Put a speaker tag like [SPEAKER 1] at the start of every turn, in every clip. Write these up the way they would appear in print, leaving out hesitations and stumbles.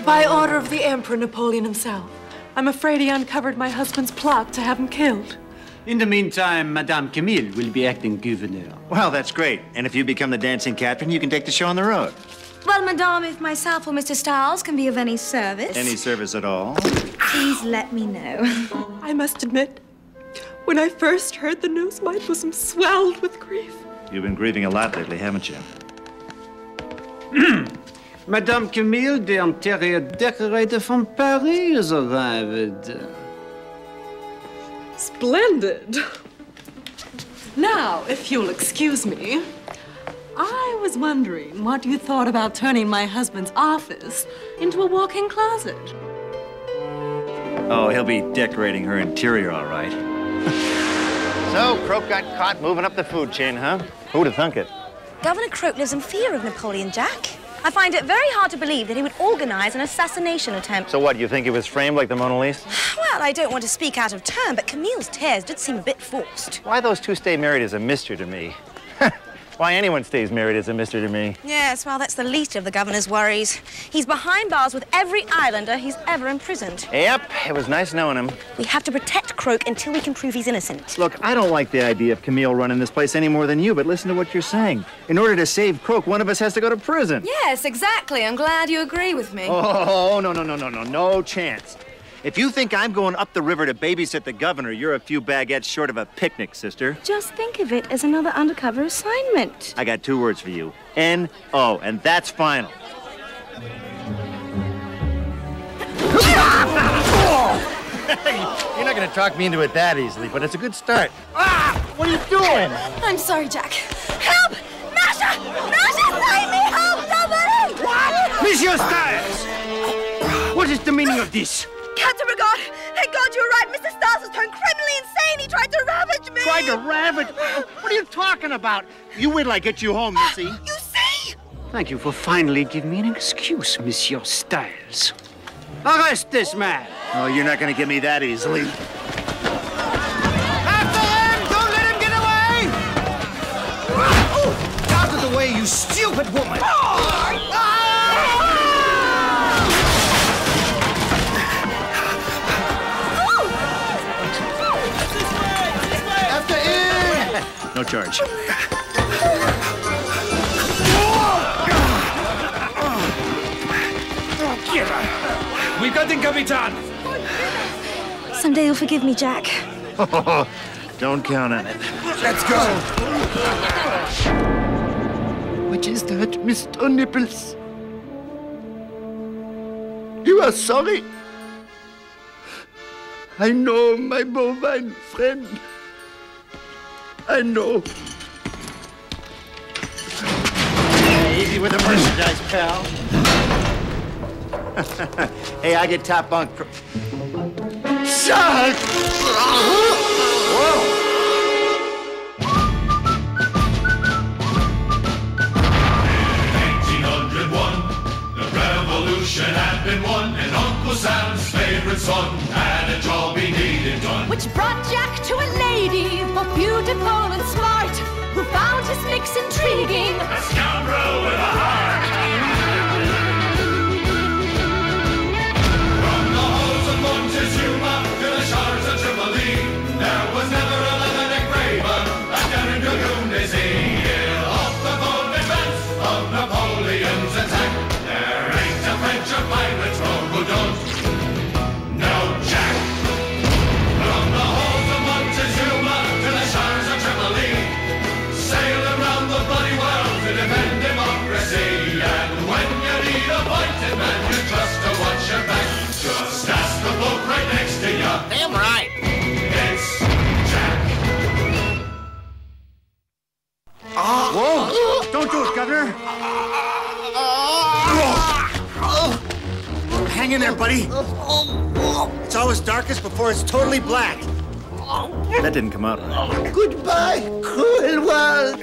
[SPEAKER 1] By order of the Emperor Napoleon himself. I'm afraid he uncovered my husband's plot to have him killed.
[SPEAKER 2] In the meantime, Madame Camille will be acting governor.
[SPEAKER 3] Well, that's great. And if you become the dancing captain, you can take the show on the road.
[SPEAKER 4] Well, Madame, if myself or Mr. Styles can be of any service...
[SPEAKER 3] Any service at all?
[SPEAKER 4] Please let me know.
[SPEAKER 1] I must admit, when I first heard the news, my bosom swelled with grief.
[SPEAKER 3] You've been grieving a lot lately, haven't you?
[SPEAKER 2] Madame Camille, the interior decorator from Paris, has arrived.
[SPEAKER 1] Splendid. Now, if you'll excuse me, I was wondering what you thought about turning my husband's office into a walk-in closet.
[SPEAKER 3] Oh, he'll be decorating her interior, all right. So, Croque got caught moving up the food chain, huh? Who'd have thunk it?
[SPEAKER 4] Governor Croque lives in fear of Napoleon, Jack. I find it very hard to believe that he would organize an assassination attempt.
[SPEAKER 3] So what, you think he was framed like the Mona Lisa?
[SPEAKER 4] Well, I don't want to speak out of turn, but Camille's tears did seem a bit forced.
[SPEAKER 3] Why those two stay married is a mystery to me. Why anyone stays married is a mystery to me.
[SPEAKER 4] Yes, well, that's the least of the governor's worries. He's behind bars with every islander he's ever imprisoned.
[SPEAKER 3] Yep, it was nice knowing him.
[SPEAKER 4] We have to protect Croque until we can prove he's innocent.
[SPEAKER 3] Look, I don't like the idea of Camille running this place any more than you, but listen to what you're saying. In order to save Croque, one of us has to go to prison.
[SPEAKER 1] Yes, exactly. I'm glad you agree with me.
[SPEAKER 3] Oh, no chance. If you think I'm going up the river to babysit the governor, you're a few baguettes short of a picnic, sister.
[SPEAKER 4] Just think of it as another undercover assignment.
[SPEAKER 3] I got 2 words for you. N-O, and that's final. You're not going to talk me into it that easily, but it's a good start. Ah! What are you doing?
[SPEAKER 1] I'm sorry, Jack.
[SPEAKER 4] Help! Masha! Masha, save me! Help, somebody!
[SPEAKER 2] What? Monsieur Styles! What is the meaning of this?
[SPEAKER 4] Captain Regard, thank God you're right. Mr. Styles has turned criminally insane. He tried to ravage me.
[SPEAKER 3] Tried to ravage? What are you talking about? You wait till I get you home, Missy.
[SPEAKER 4] You see?
[SPEAKER 2] Thank you for finally giving me an excuse, Monsieur Styles. Arrest this man!
[SPEAKER 3] Oh, you're not going to get me that easily.
[SPEAKER 2] After him! Don't let him get away! Out of the way, you stupid woman!
[SPEAKER 3] No charge.
[SPEAKER 5] We've got the Capitan!
[SPEAKER 4] Someday you'll forgive me, Jack.
[SPEAKER 3] Don't count on it.
[SPEAKER 5] Let's go!
[SPEAKER 6] What is that, Mr. Nipples? You are sorry? I know, my bovine friend. I know.
[SPEAKER 3] Easy with the merchandise, pal. Hey, I get top bunk.
[SPEAKER 6] Shark!
[SPEAKER 3] Whoa!
[SPEAKER 7] 1901, the revolution had been won, and Uncle Sam's favorite son had a job he needed done.
[SPEAKER 8] Which brought Jack to a lady, both beautiful and smart, who found his mix intriguing.
[SPEAKER 7] A scoundrel with a heart. From the halls of Montezuma to the shores of Tripoli, there was never a leather graver like Darren Dragoon Desir. Off the bold defense of Napoleon's attack, there ain't a French or pirate rogue who don't know Jack. From the halls of Montezuma to the shores of Tripoli, sail around the bloody world to defend democracy. And when you need a pointed man, you trust to watch your back. Just ask the bloke right next to you.
[SPEAKER 6] Damn right.
[SPEAKER 7] It's Jack.
[SPEAKER 3] Whoa! Don't do it, Governor! Hang in there, buddy. It's always darkest before it's totally black. That didn't come out right.
[SPEAKER 6] Goodbye, cruel world.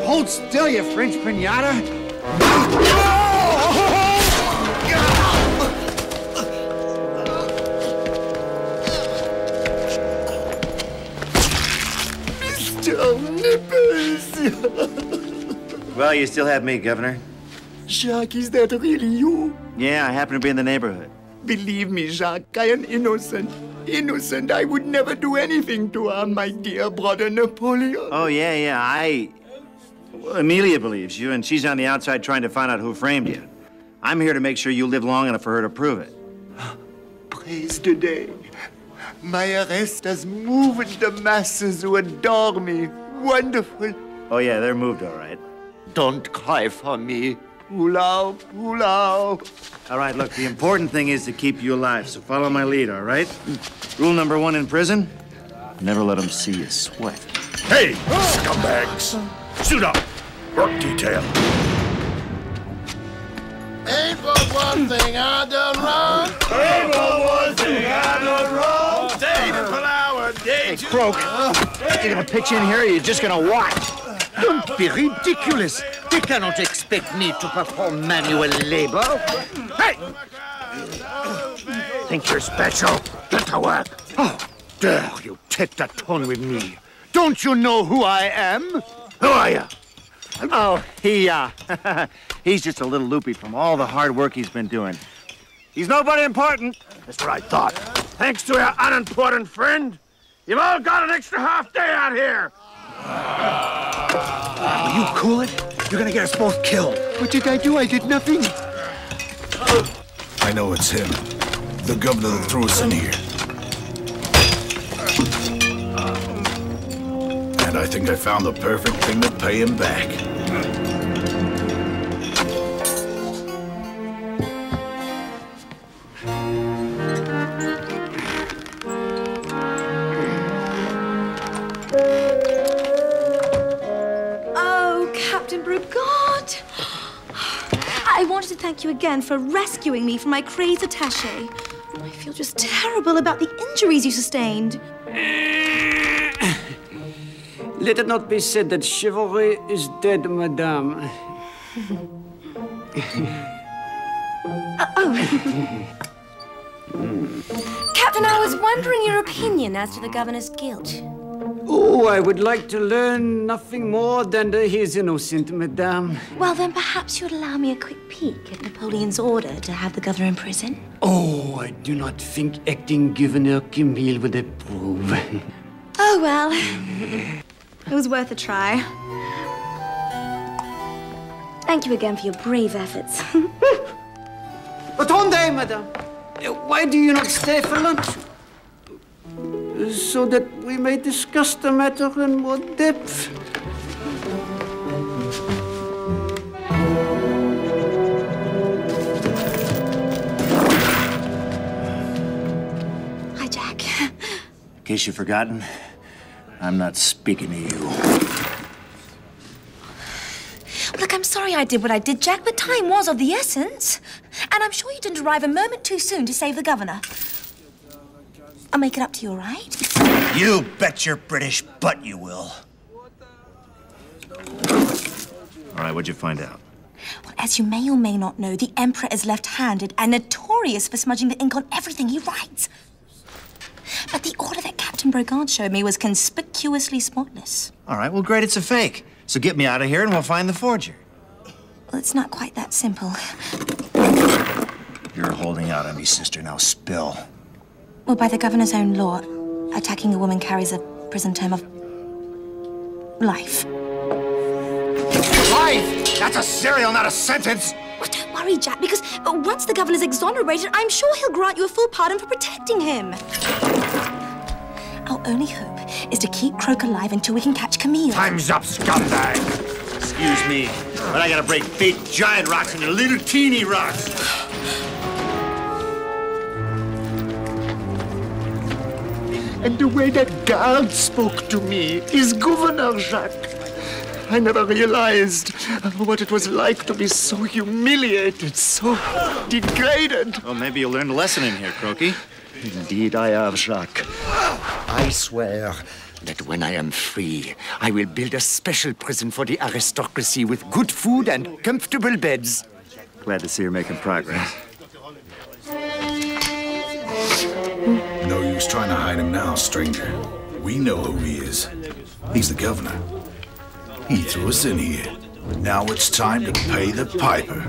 [SPEAKER 3] Hold still, you French pinata!
[SPEAKER 6] Mr. Nipples.
[SPEAKER 3] Well, you still have me, Governor.
[SPEAKER 6] Jacques, is that really you?
[SPEAKER 3] Yeah, I happen to be in the neighborhood.
[SPEAKER 6] Believe me, Jacques, I am innocent. Innocent. I would never do anything to harm my dear brother Napoleon.
[SPEAKER 3] Oh, yeah. Well, Amelia believes you, and she's on the outside trying to find out who framed you. I'm here to make sure you live long enough for her to prove it.
[SPEAKER 6] Praise the day. My arrest has moved the masses who adore me. Wonderful.
[SPEAKER 3] Oh, yeah, they're moved all right.
[SPEAKER 6] Don't cry for me. Pulao, pulao.
[SPEAKER 3] All right, look, the important thing is to keep you alive, so follow my lead, all right? Rule number 1 in prison, never let them see you sweat.
[SPEAKER 5] Hey, scumbags! Suit up! Work detail.
[SPEAKER 9] Ain't but one thing I done wrong.
[SPEAKER 5] Ain't but one thing I done wrong.
[SPEAKER 9] Day to flower, day
[SPEAKER 3] Hey,
[SPEAKER 9] to...
[SPEAKER 3] Croque, you gonna pitch in here or you just gonna watch?
[SPEAKER 6] Don't be ridiculous. They cannot expect me to perform manual labor.
[SPEAKER 5] Hey!
[SPEAKER 6] Think you're special? Get to work. Oh, dare you take that tone with me? Don't you know who I am? Who are you?
[SPEAKER 3] Oh, he's just a little loopy from all the hard work he's been doing. He's nobody important.
[SPEAKER 5] That's what I thought. Thanks to your unimportant friend, you've all got an extra half day out here.
[SPEAKER 6] Will you cool it? You're gonna get us both killed. What did I do? I did nothing.
[SPEAKER 5] I know it's him. The governor that threw us in here. And I think I found the perfect thing to pay him back.
[SPEAKER 4] Oh, Captain Brigard! I wanted to thank you again for rescuing me from my crazed attaché. I feel just terrible about the injuries you sustained.
[SPEAKER 2] Let it not be said that chivalry is dead, madame.
[SPEAKER 4] Captain, I was wondering your opinion as to the governor's guilt.
[SPEAKER 2] Oh, I would like to learn nothing more than that he is innocent, madame.
[SPEAKER 4] Well, then perhaps you'd allow me a quick peek at Napoleon's order to have the governor in prison.
[SPEAKER 2] Oh, I do not think acting Governor Camille would approve.
[SPEAKER 4] Oh, well. It was worth a try. Thank you again for your brave efforts.
[SPEAKER 2] Attendez, madame. Why do you not stay for lunch? So that we may discuss the matter in more depth.
[SPEAKER 4] Hi, Jack.
[SPEAKER 3] In case you've forgotten, I'm not speaking to you.
[SPEAKER 4] Look, I'm sorry I did what I did, Jack, but time was of the essence. And I'm sure you didn't arrive a moment too soon to save the governor. I'll make it up to you, all right?
[SPEAKER 3] You bet your British butt you will. All right, what'd you find out?
[SPEAKER 4] Well, as you may or may not know, the Emperor is left-handed and notorious for smudging the ink on everything he writes. But the order that Captain Brigard showed me was conspicuously spotless.
[SPEAKER 3] All right, well, great, it's a fake. So get me out of here and we'll find the forger.
[SPEAKER 4] Well, it's not quite that simple.
[SPEAKER 3] You're holding out on me, sister. Now spill.
[SPEAKER 4] Well, by the governor's own law, attacking a woman carries a prison term of life.
[SPEAKER 3] Life? That's a serial, not a sentence.
[SPEAKER 4] Well, don't worry, Jack, because once the governor's exonerated, I'm sure he'll grant you a full pardon for protecting him. Our only hope is to keep Croque alive until we can catch Camille.
[SPEAKER 5] Time's up, scumbag!
[SPEAKER 3] Excuse me, but I gotta break big giant rocks into little teeny rocks.
[SPEAKER 6] And the way that guard spoke to me is Governor Jacques. I never realized what it was like to be so humiliated, so degraded.
[SPEAKER 3] Well, maybe you'll learn a lesson in here, Croque.
[SPEAKER 6] Indeed I have, Jacques. I swear that when I am free, I will build a special prison for the aristocracy with good food and comfortable beds.
[SPEAKER 3] Glad to see you're making progress.
[SPEAKER 5] No use trying to hide him now, stranger. We know who he is. He's the governor. He threw us in here.
[SPEAKER 10] Now it's time to pay the piper.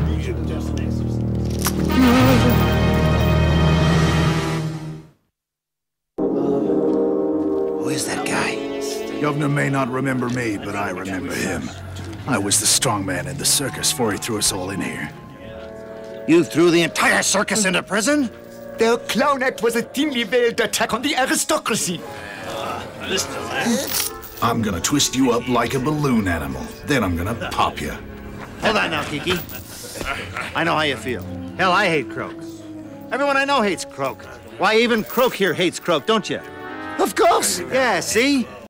[SPEAKER 3] Who is that guy?
[SPEAKER 10] Governor may not remember me, but I remember him. I was the strong man in the circus before he threw us all in here.
[SPEAKER 3] You threw the entire circus into prison?
[SPEAKER 6] Their clown act was a thinly veiled attack on the aristocracy.
[SPEAKER 10] I'm gonna twist you up like a balloon animal. Then I'm gonna pop you.
[SPEAKER 3] Hold on now, Kiki. I know how you feel. Hell, I hate Croque. Everyone I know hates Croque. Why, even Croque here hates Croque, don't you?
[SPEAKER 6] Of course.
[SPEAKER 3] Yeah, see?